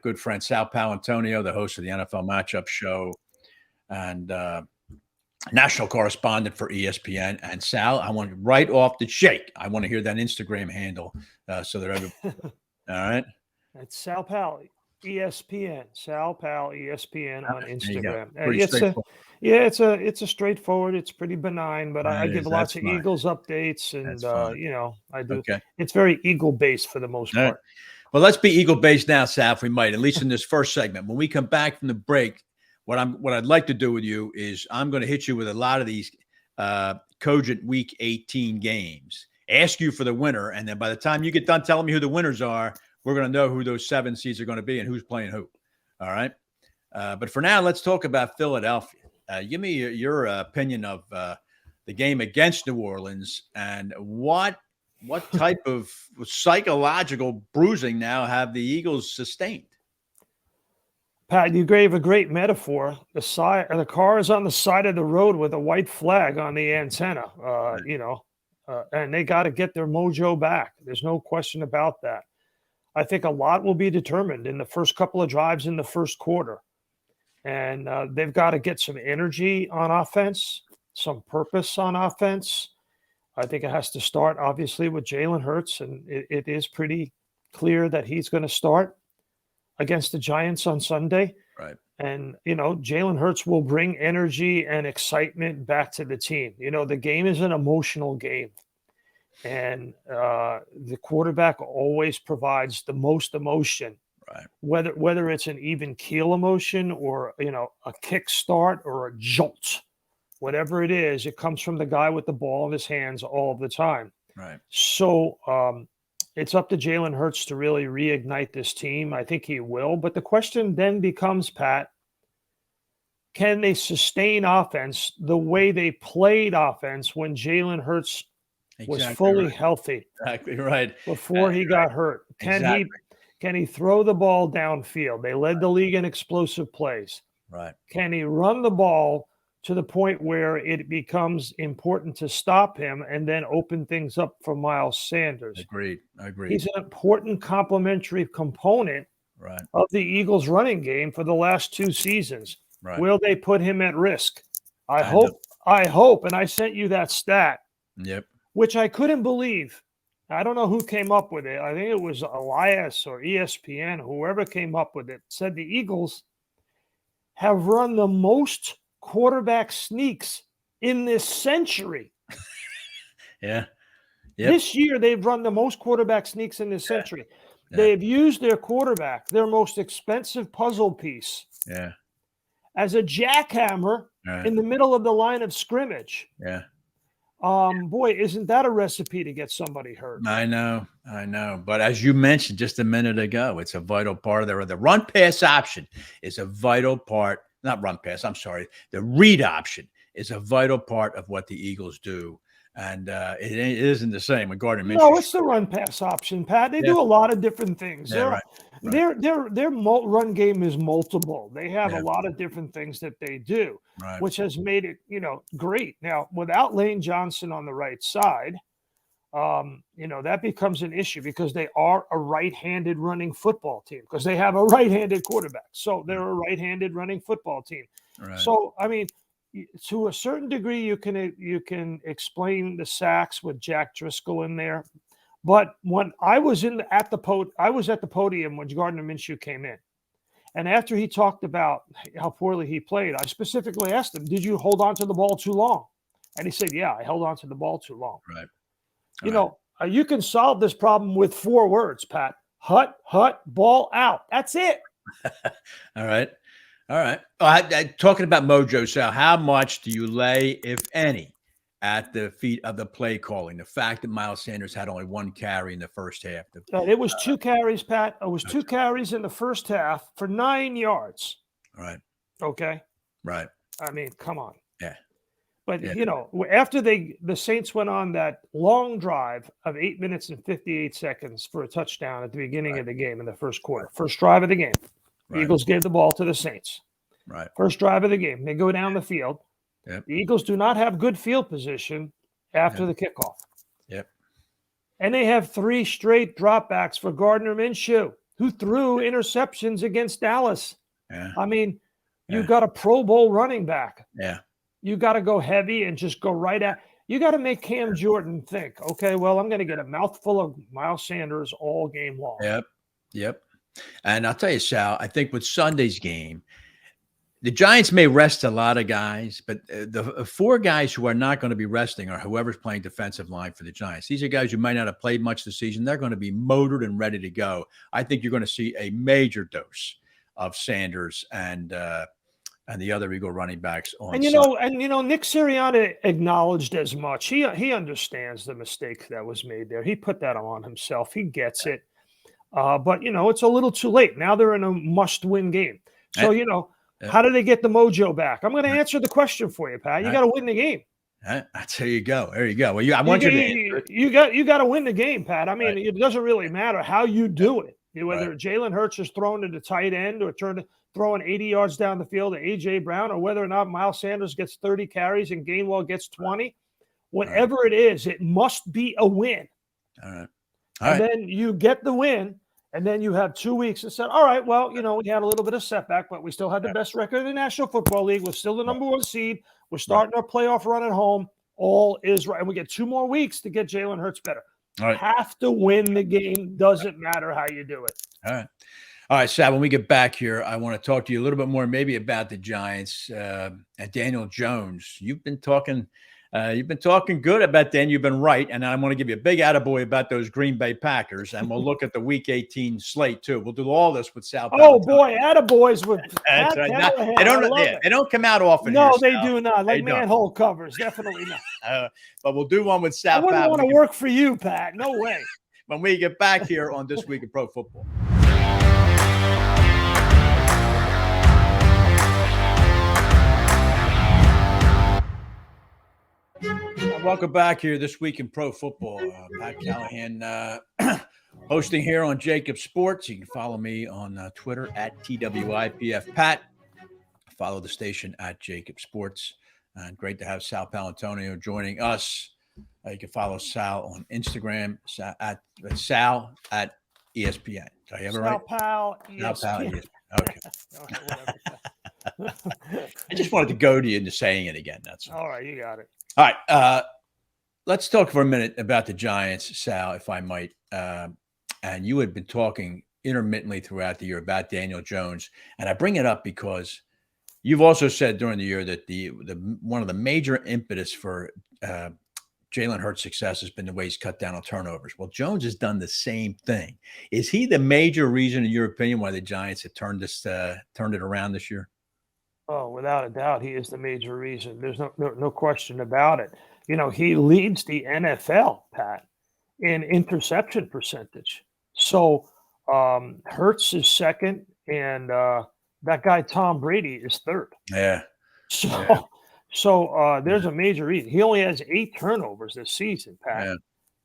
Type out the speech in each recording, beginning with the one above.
good friend Sal Paolantonio, the host of the NFL Matchup Show and national correspondent for ESPN. And Sal, I want right off the shake, I want to hear that Instagram handle so that everybody. All right. It's Sal Pal, ESPN. Sal Pal, ESPN on Instagram. It's a straightforward. It's pretty benign, but I give lots of Eagles updates, and I do. Okay. It's very Eagle based for the most part. Well, let's be Eagle based now, Sal, if we might, at least in this first segment. When we come back from the break, what I'd like to do with you is I'm going to hit you with a lot of these cogent Week 18 games. Ask you for the winner, and then by the time you get done telling me who the winners are, we're going to know who those 7 seeds are going to be and who's playing who. All right. But for now, let's talk about Philadelphia. Give me your opinion of the game against New Orleans and what type of psychological bruising now have the Eagles sustained? Pat, you gave a great metaphor. The car is on the side of the road with a white flag on the antenna, and they got to get their mojo back. There's no question about that. I think a lot will be determined in the first couple of drives in the first quarter. And they've got to get some energy on offense, some purpose on offense. I think it has to start, obviously, with Jalen Hurts, and it is pretty clear that he's going to start against the Giants on Sunday. Right. And, Jalen Hurts will bring energy and excitement back to the team. The game is an emotional game. And the quarterback always provides the most emotion, right? Whether it's an even keel emotion or a kick start or a jolt, whatever it is, it comes from the guy with the ball in his hands all the time. Right. So it's up to Jalen Hurts to really reignite this team. I think he will. But the question then becomes, Pat, can they sustain offense the way they played offense when Jalen Hurts was fully healthy? Exactly right. Before he got hurt. Can he throw the ball downfield? They led the league in explosive plays. Right. Can he run the ball to the point where it becomes important to stop him and then open things up for Miles Sanders? Agreed. He's an important complementary component of the Eagles running game for the last 2 seasons. Right. Will they put him at risk? I hope. And I sent you that stat. Yep. Which I couldn't believe. I don't know who came up with it. I think it was Elias or ESPN, whoever came up with it, said the Eagles have run the most quarterback sneaks in this century. Yeah. Yep. This year, they've run the most quarterback sneaks in this century. Yeah. They've used their quarterback, their most expensive puzzle piece, as a jackhammer in the middle of the line of scrimmage. Yeah. Boy, isn't that a recipe to get somebody hurt? I know. But as you mentioned just a minute ago, it's a vital part of the run pass option is a vital part. Not run pass. I'm sorry. The read option is a vital part of what the Eagles do. And it isn't the same with Gardner Minshew. No, it's the run pass option, Pat. They do a lot of different things. Yeah, their run game is multiple. They have a lot of different things that they do, which has made it, great. Now, without Lane Johnson on the right side, that becomes an issue because they are a right-handed running football team because they have a right-handed quarterback. So they're a right-handed running football team. Right. So, I mean, to a certain degree, you can explain the sacks with Jack Driscoll in there, but when I was at the podium when Gardner Minshew came in, and after he talked about how poorly he played, I specifically asked him, "Did you hold on to the ball too long?" And he said, "Yeah, I held on to the ball too long." Right. You can solve this problem with 4 words, Pat. Hut, ball out. That's it. All right. Talking about mojo, Sal, how much do you lay, if any, at the feet of the play calling? The fact that Miles Sanders had only 1 carry in the first half. It was 2 carries, Pat. It was 2 carries in the first half for 9 yards. Right. Okay. Right. I mean, come on. Yeah. But, after the Saints went on that long drive of 8 minutes and 58 seconds for a touchdown at the beginning of the game in the first quarter, first drive of the game. The Eagles gave the ball to the Saints. Right. First drive of the game. They go down the field. Yep. The Eagles do not have good field position after the kickoff. Yep. And they have 3 straight dropbacks for Gardner Minshew. who threw interceptions against Dallas. Yeah. I mean, you Yeah. got a Pro Bowl running back. Yeah. You got to go heavy and just go right at. You got to make Cam Jordan think, okay, well, I'm going to get a mouthful of Miles Sanders all game long. Yep. Yep. And I'll tell you, Sal, I think with Sunday's game, the Giants may rest a lot of guys, but the 4 guys who are not going to be resting are whoever's playing defensive line for the Giants. These are guys who might not have played much this season. They're going to be motored and ready to go. I think you're going to see a major dose of Sanders and the other Eagle running backs on. And Nick Sirianni acknowledged as much. He understands the mistake that was made there. He put that on himself. He gets it. But it's a little too late. Now they're in a must-win game. So how do they get the mojo back? I'm going to answer the question for you, Pat. You got to win the game. That's there you go. There you go. Well, I want you to answer it. You got to win the game, Pat. I mean, it doesn't really matter how you do it. Whether Jalen Hurts is thrown to the tight end or throwing 80 yards down the field to A.J. Brown, or whether or not Miles Sanders gets 30 carries and Gainwell gets 20, whatever it is, it must be a win. All right. And then you get the win, and then you have 2 weeks and said, all right, well, we had a little bit of setback, but we still had the best record in the National Football League. We're still the number 1 seed. We're starting our playoff run at home. All is right. And we get 2 more weeks to get Jalen Hurts better. All right. Have to win the game. Doesn't matter how you do it. All right. All right, Sal, when we get back here, I want to talk to you a little bit more maybe about the Giants and Daniel Jones. You've been talking good about Dan. You've been right. And I want to give you a big attaboy about those Green Bay Packers. And we'll look at the Week 18 slate, too. We'll do all this with Sal Pal. Oh, boy, attaboys with Pat Callahan. They don't come out often. No, here, they do not. Like manhole covers. Definitely not. But we'll do one with Sal Pal. I wouldn't want to work for you, Pat. No way. When we get back here on This Week in Pro Football. Welcome back here This Week in Pro Football. Pat Callahan hosting here on JAKIB Sports. You can follow me on Twitter at TWIPF Pat. Follow the station at JAKIB Sports. And great to have Sal Paolantonio joining us. You can follow Sal on Instagram at Sal at ESPN. Did I have it right? Sal Pal, ESPN. Sal Pal, ESPN. Okay. I just wanted to go to you into saying it again. That's all right. You got it. All right. Let's talk for a minute about the Giants, Sal, if I might. And you had been talking intermittently throughout the year about Daniel Jones. And I bring it up because you've also said during the year that the one of the major impetus for Jalen Hurts' success has been the way he's cut down on turnovers. Well, Jones has done the same thing. Is he the major reason, in your opinion, why the Giants have turned it around this year? Oh, without a doubt, he is the major reason. There's no question about it. He leads the NFL, Pat, in interception percentage. So Hurts is second, and that guy Tom Brady is third. Yeah. So there's a major reason. He only has 8 turnovers this season, Pat.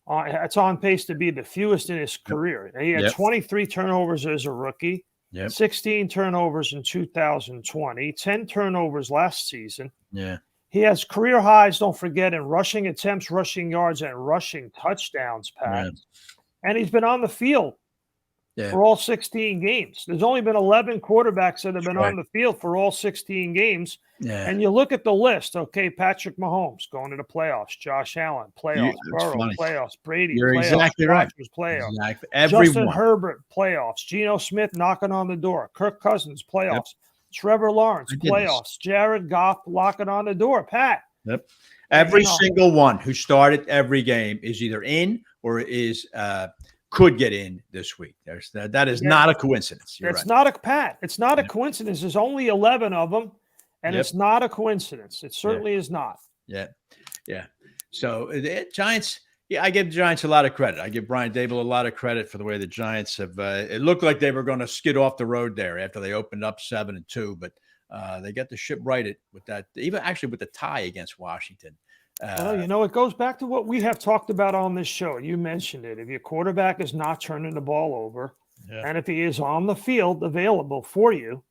Yeah. It's on pace to be the fewest in his career. He had 23 turnovers as a rookie. 16 turnovers in 2020, 10 turnovers last season. Yeah. He has career highs, don't forget, in rushing attempts, rushing yards, and rushing touchdowns, Pat. Yeah. And he's been on the field for all 16 games. There's only been 11 quarterbacks that have been on the field for all 16 games. Yeah. And you look at the list, okay, Patrick Mahomes going to the playoffs, Josh Allen, playoffs, Burrow, playoffs, Brady, You're playoffs, exactly right. Playoffs. Exactly. Justin Herbert, playoffs. Geno Smith knocking on the door. Kirk Cousins, playoffs. Yep. Trevor Lawrence, playoffs. Jared Goff knocking on the door. Pat. Yep. Every single one who started every game is either in or is could get in this week. That is not a coincidence. It's not a coincidence. There's only 11 of them, and it's not a coincidence. It certainly is not. Yeah. So the Giants, I give the Giants a lot of credit. I give Brian Dable a lot of credit for the way the Giants have. It looked like they were going to skid off the road there after they opened up 7-2, but they got the ship righted with that. Even actually with the tie against Washington. Well, it goes back to what we have talked about on this show. You mentioned it. If your quarterback is not turning the ball over, and if he is on the field available for you,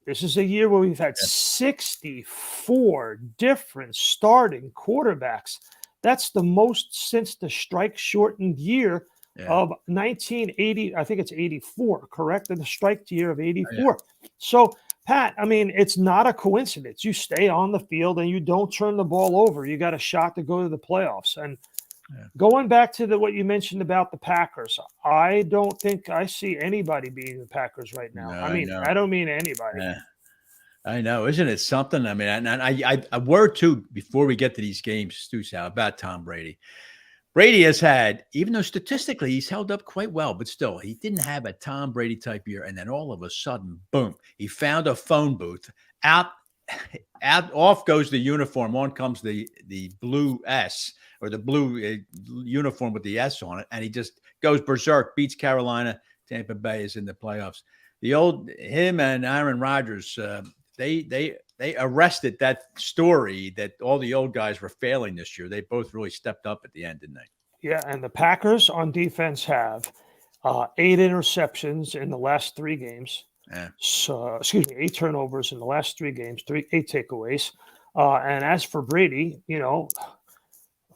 this is a year where we've had 64 different starting quarterbacks. That's the most since the strike-shortened year Yeah. of 1980. I think it's 84, correct? The strike year of 84. Yeah. So, Pat, I mean, it's not a coincidence. You stay on the field and you don't turn the ball over. You got a shot to go to the playoffs. And going back to what you mentioned about the Packers, I don't think I see anybody beating the Packers right now. No, I mean, I don't mean anybody. Yeah. I know, isn't it something? I mean, and I a word too before we get to these games, too, Sal, about Tom Brady. Brady has had, even though statistically he's held up quite well, but still, he didn't have a Tom Brady type year. And then all of a sudden, boom, he found a phone booth. Out, off goes the uniform. On comes the blue S, or the blue uniform with the S on it, and he just goes berserk, beats Carolina. Tampa Bay is in the playoffs. Him and Aaron Rodgers, they arrested that story that all the old guys were failing this year. They both really stepped up at the end, didn't they? Yeah, and the Packers on defense have 8 interceptions in the last 3 games. Yeah. So, 8 turnovers in the last 3 games, 8 takeaways. And as for Brady,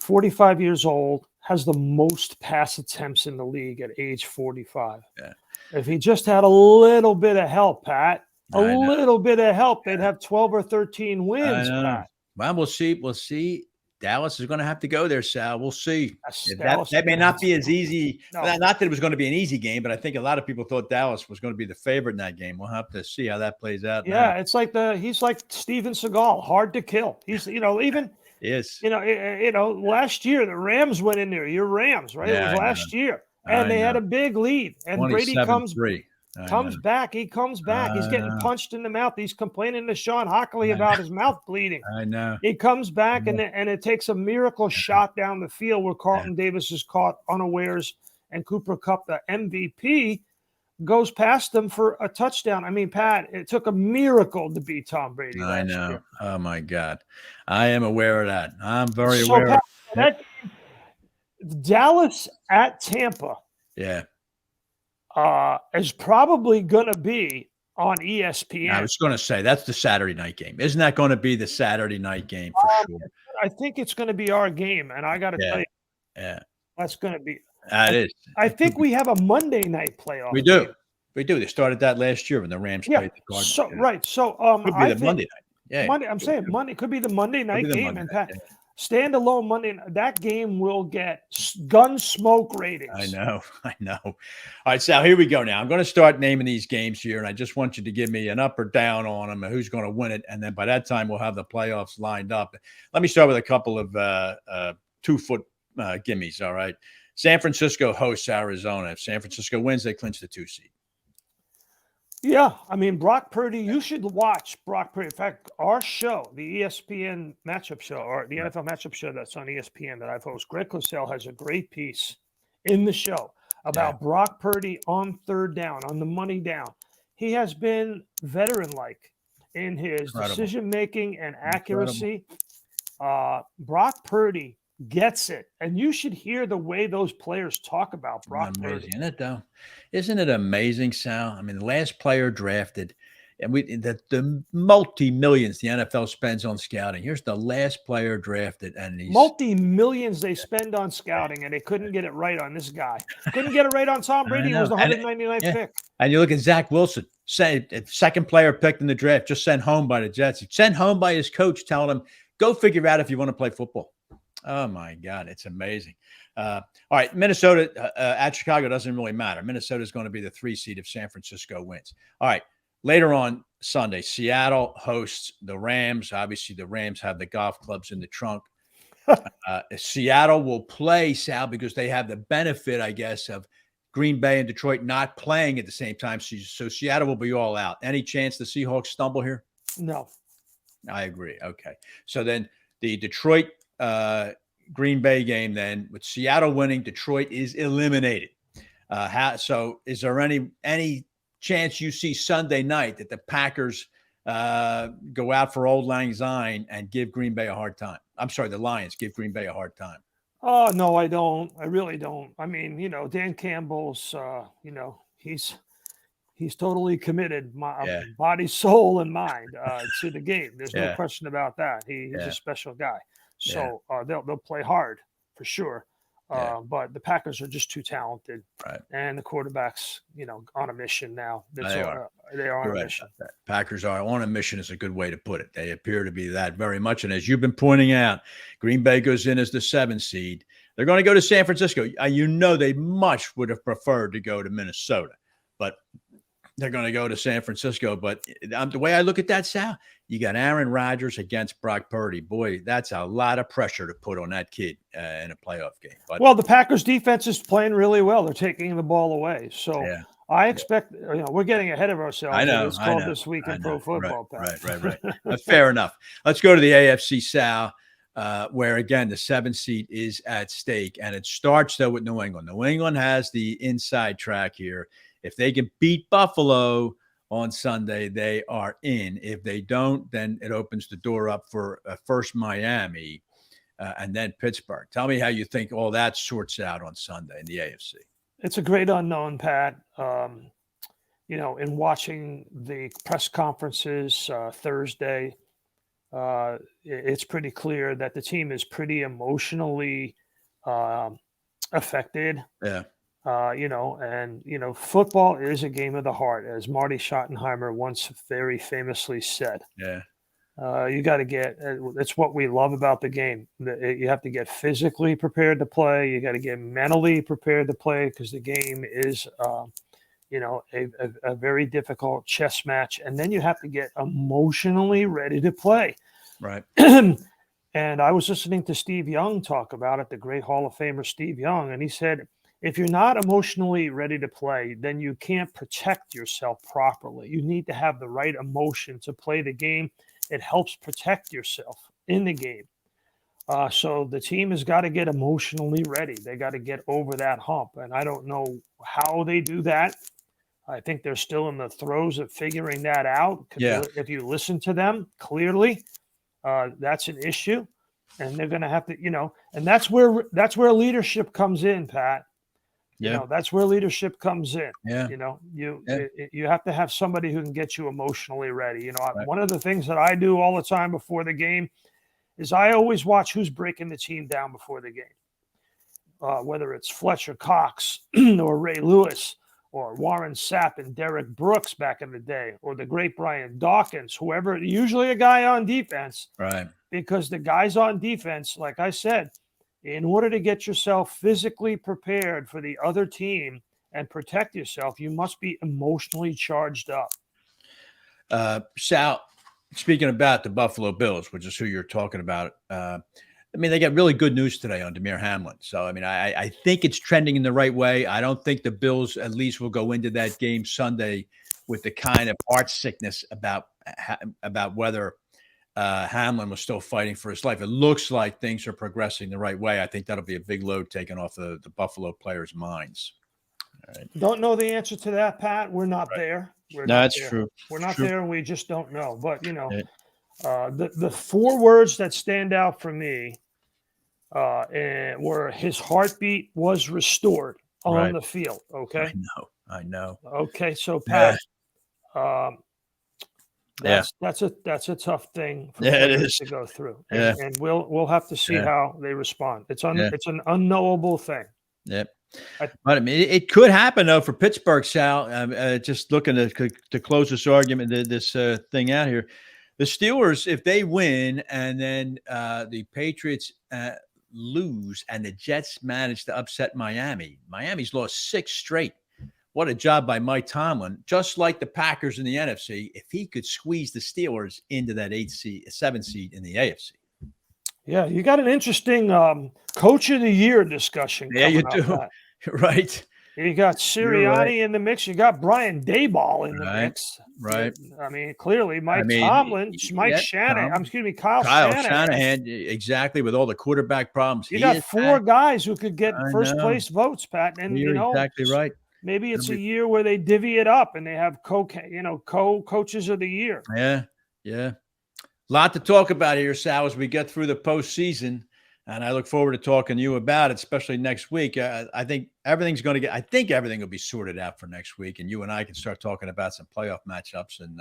45 years old, has the most pass attempts in the league at age 45. Yeah. If he just had a little bit of help, Pat, little bit of help, they'd have 12 or 13 wins, Pat. Well, we'll see. We'll see. Dallas is going to have to go there, Sal. We'll see. That may not be as easy. No. Not that it was going to be an easy game, but I think a lot of people thought Dallas was going to be the favorite in that game. We'll have to see how that plays out. Yeah, now. It's like he's like Steven Seagal, hard to kill. He's even yes. Last year the Rams went in there. Your Rams, right? Yeah, it was last year, and they had a big lead. And Brady comes back. He comes back. He's getting punched in the mouth. He's complaining to Sean Hockley about his mouth bleeding. I know. He comes back, and it takes a miracle shot down the field where Carlton Davis is caught unawares, and Cooper Kupp, the MVP, goes past him for a touchdown. I mean, Pat, it took a miracle to beat Tom Brady. I know. Year. Oh, my God. I am aware of that. I'm very aware Pat, of that. Dallas at Tampa. Yeah. Is probably going to be on ESPN. I was going to say that's the Saturday night game. Isn't that going to be the Saturday night game for sure? I think it's going to be our game, and I got to tell you, that's going to be. It is. I think we have a Monday night playoff. We do. Game. We do. They started that last year when the Rams played the Cardinals. So right. So could be the Monday night. Yeah. Monday. I'm saying Monday could be the Monday night game, and Pat. Standalone Monday, that game will get gun smoke ratings. I know. All right, Sal, here we go now. I'm going to start naming these games here, and I just want you to give me an up or down on them and who's going to win it. And then by that time, we'll have the playoffs lined up. Let me start with a couple of 2-foot gimmies, all right? San Francisco hosts Arizona. If San Francisco wins, they clinch the 2 seed. Yeah, I mean, Brock Purdy, you should watch Brock Purdy. In fact, our show, the ESPN matchup show, or the NFL matchup show that's on ESPN that I've hosted, Greg Cosell has a great piece in the show about Brock Purdy on third down, on the money down. He has been veteran-like in his decision-making and accuracy. Brock Purdy gets it, and you should hear the way those players talk about Brock Purdy. Isn't it, though? Isn't it amazing, Sal? I mean, the last player drafted, and the multi-millions the NFL spends on scouting. Here's the last player drafted, and he's multi-millions they spend on scouting, and they couldn't get it right on this guy. Couldn't get it right on Tom Brady. He was the 199th pick. And you look at Zach Wilson, second player picked in the draft, just sent home by the Jets. Sent home by his coach, telling him, "Go figure out if you want to play football." Oh, my God. It's amazing. All right. Minnesota at Chicago doesn't really matter. Minnesota is going to be the 3 seed if San Francisco wins. All right. Later on Sunday, Seattle hosts the Rams. Obviously, the Rams have the golf clubs in the trunk. Seattle will play, Sal, because they have the benefit, I guess, of Green Bay and Detroit not playing at the same time. So Seattle will be all out. Any chance the Seahawks stumble here? No. I agree. Okay. So then the Detroit Green Bay game, then with Seattle winning, Detroit is eliminated. So is there any chance you see Sunday night that the Packers go out for Old Lang Syne and give Green Bay a hard time? I'm sorry, the Lions give Green Bay a hard time. Oh, no, I don't. I really don't. I mean, Dan Campbell's, he's totally commited, body, soul, and mind to the game. There's no question about that. He's a special guy. So they'll play hard for sure. But the Packers are just too talented, Right. and the quarterback's, on a mission now. They are You're on a right mission. about that. Packers are on a mission is a good way to put it. They appear to be that very much. And as you've been pointing out, Green Bay goes in as the 7th seed. They're going to go to San Francisco. They much would have preferred to go to Minnesota, but they're going to go to San Francisco. But the way I look at that, Sal, you got Aaron Rodgers against Brock Purdy. Boy, that's a lot of pressure to put on that kid in a playoff game. But, well, the Packers defense is playing really well. They're taking the ball away. So yeah. I expect, we're getting ahead of ourselves. I know. It's called This Week in Pro Football. Right. That's fair enough. Let's go to the AFC, Sal, where, again, the 7th seed is at stake. And it starts, though, with New England. New England has the inside track here. If they can beat Buffalo on Sunday, they are in. If they don't, then it opens the door up for first Miami and then Pittsburgh. Tell me how you think all that sorts out on Sunday in the AFC. It's a great unknown, Pat. In watching the press conferences Thursday, it's pretty clear that the team is pretty emotionally affected. Yeah. Football is a game of the heart, as Marty Schottenheimer once very famously said. Yeah. You got to it's what we love about the game. You have to get physically prepared to play. You got to get mentally prepared to play, because the game is, a very difficult chess match. And then you have to get emotionally ready to play. Right. And I was listening to Steve Young talk about it, the great Hall of Famer Steve Young, and he said, if you're not emotionally ready to play, then you can't protect yourself properly. You need to have the right emotion to play the game. It helps protect yourself in the game. So the team has got to get emotionally ready. They got to get over that hump. And I don't know how they do that. I think they're still in the throes of figuring that out. Yeah. If you listen to them clearly, that's an issue. And they're going to have to, and that's where leadership comes in, Pat. Yeah. That's where leadership comes in. Yeah. You have to have somebody who can get you emotionally ready. Right. One of the things that I do all the time before the game is I always watch who's breaking the team down before the game. Whether it's Fletcher Cox or Ray Lewis or Warren Sapp and Derek Brooks back in the day, or the great Brian Dawkins, whoever, usually a guy on defense. Right. Because the guys on defense, like I said, in order to get yourself physically prepared for the other team and protect yourself, you must be emotionally charged up. Sal, speaking about the Buffalo Bills, which is who you're talking about, they got really good news today on Damir Hamlin. So, I think it's trending in the right way. I don't think the Bills at least will go into that game Sunday with the kind of heart sickness about whether Hamlin was still fighting for his life. It looks like things are progressing the right way. I think that'll be a big load taken off the Buffalo players' minds. All right. Don't know the answer to that, Pat. We're not there. That's true. We're not there, and we just don't know. But, the 4 words that stand out for me were his heartbeat was restored on the field. Okay. I know. Okay. So, Pat, that's a tough thing for players to go through. And we'll have to see how they respond. It's an unknowable thing. Yep. But it could happen though for Pittsburgh, Sal. Just looking to close this argument, this thing out here. The Steelers, if they win and then the Patriots lose and the Jets manage to upset Miami, Miami's lost 6 straight. What a job by Mike Tomlin. Just like the Packers in the NFC, if he could squeeze the Steelers into that 7 seed in the AFC. Yeah, you got an interesting coach of the year discussion. Yeah, you do. Right. You got Sirianni in the mix. You got Brian Daboll in the mix. Right. Clearly, Tomlin, Kyle Shanahan. Exactly, with all the quarterback problems. You got 4 guys who could get first place votes, Pat. And you're exactly right. Maybe it's a year where they divvy it up and they have co-coaches of the year. Yeah. A lot to talk about here, Sal, as we get through the postseason. And I look forward to talking to you about it, especially next week. I think everything will be sorted out for next week. And you and I can start talking about some playoff matchups and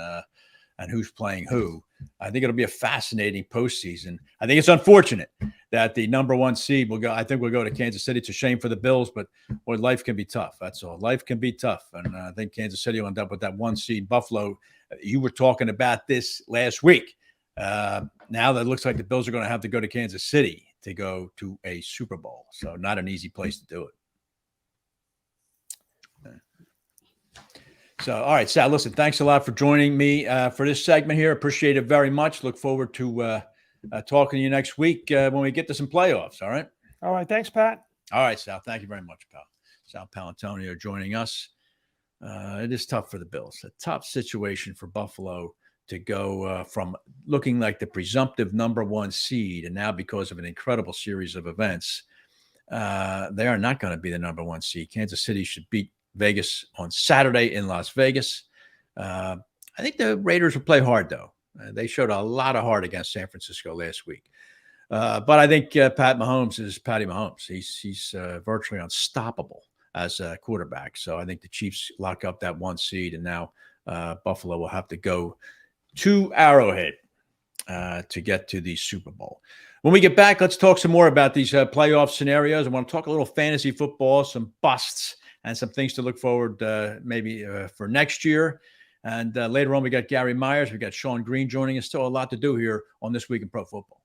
and who's playing who. I think it'll be a fascinating postseason. I think it's unfortunate that the number 1 seed will go. I think we'll go to Kansas City. It's a shame for the Bills, but boy, life can be tough. That's all. Life can be tough, and I think Kansas City will end up with that 1 seed. Buffalo. You were talking about this last week. Now that it looks like the Bills are going to have to go to Kansas City to go to a Super Bowl, so not an easy place to do it. So, all right, Sal, listen, thanks a lot for joining me for this segment here. Appreciate it very much. Look forward to talking to you next week when we get to some playoffs, all right? All right, thanks, Pat. All right, Sal, thank you very much, pal. Sal Paolantonio joining us. It is tough for the Bills. A tough situation for Buffalo to go from looking like the presumptive number 1 seed, and now because of an incredible series of events, they are not going to be the number 1 seed. Kansas City should beat Vegas on Saturday in Las Vegas. I think the Raiders will play hard, though. They showed a lot of heart against San Francisco last week. But I think Pat Mahomes is Patty Mahomes. He's virtually unstoppable as a quarterback. So I think the Chiefs lock up that 1 seed, and now Buffalo will have to go to Arrowhead to get to the Super Bowl. When we get back, let's talk some more about these playoff scenarios. I want to talk a little fantasy football, some busts, and some things to look forward maybe for next year. And later on, we got Gary Myers. We got Sean Green joining us. Still a lot to do here on This Week in Pro Football.